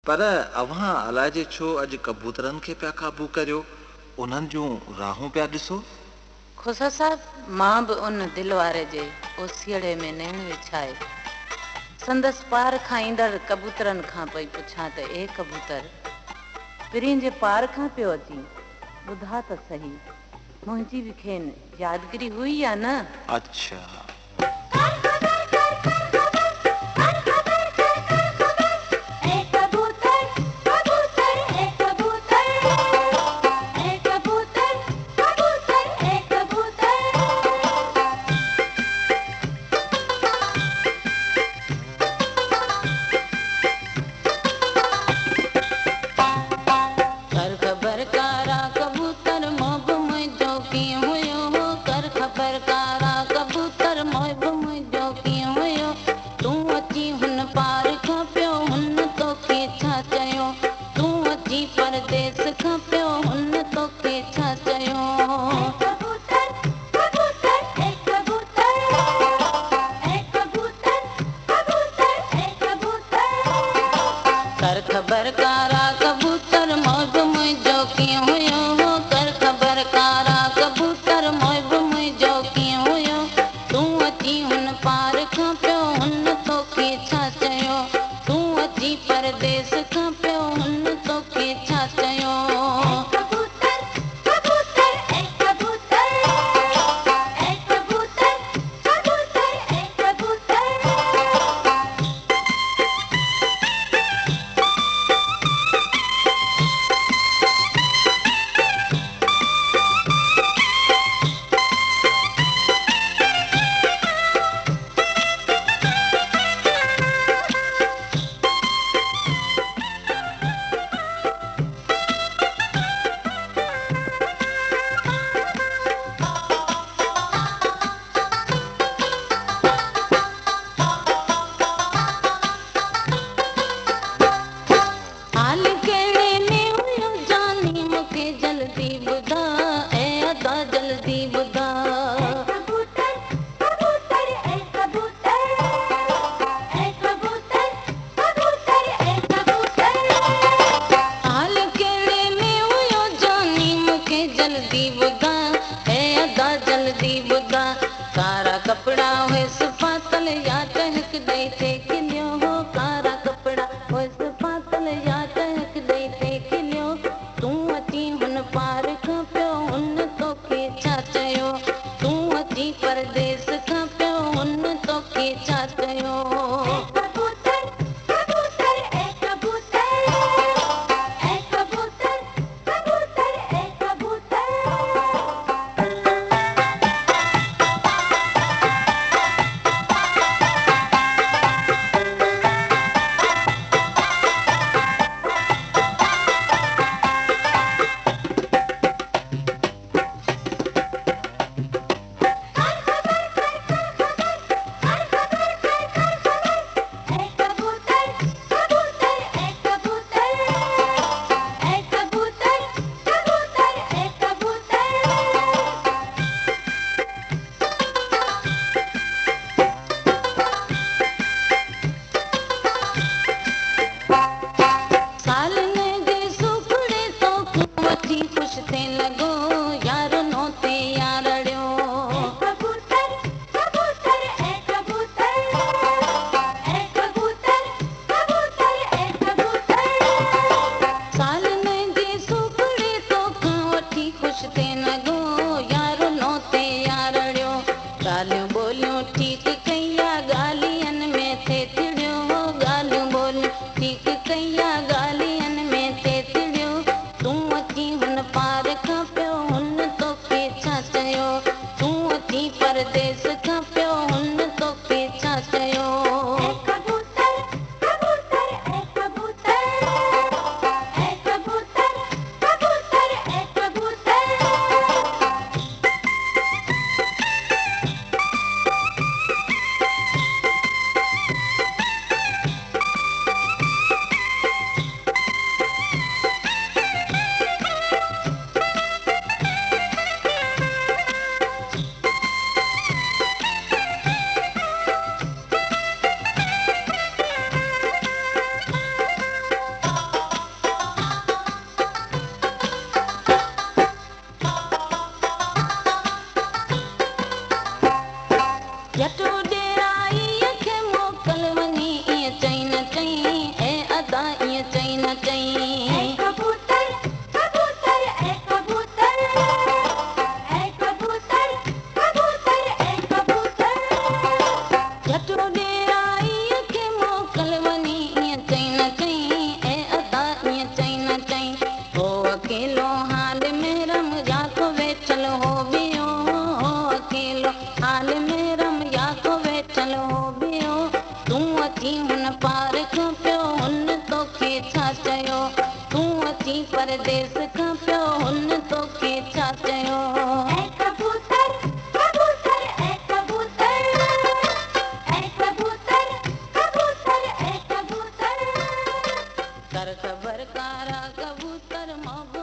पर अव्हां अलाए जे छो अॼु कबूतरनि खे पिया क़ाबू करियो, उन्हनि जूं राहूं पिया ॾिसो। खुसा साहब, मां बि उन दिल वारे जे ओसीड़े में नेण विछाए संदसि पार खां ईंदड़ कबूतरनि खां पई पुछां त ए कबूतर, पिरीं जे पार खां पियो अची, ॿुधा त सही, मुंहिंजी बि खेनि यादगिरी हुई या न? अच्छा, ईअं चई न चई कबूतर कबूतर ऐ कबूतर ऐ कबूतर कबूतर ऐ कबूतर झटो ॾे आई खे मोकल वञी ईअं चई न चई ऐं अदा ईअं चई न चई हो अकेलो हाल में रम या को वेठल हो बियो हो अकेलो हाल में रम या को वेठल हो बियो तूं अची हुन पार खां पियो हुन तोखे छा चयो तूं अची परदेस खां पियो हुन तोखे छा चयो ऐ कबूतर कबूतर ऐ कबूतर ऐ कबूतर कबूतर ऐ कबूतर कर ख़बर कारा कबूतर मोग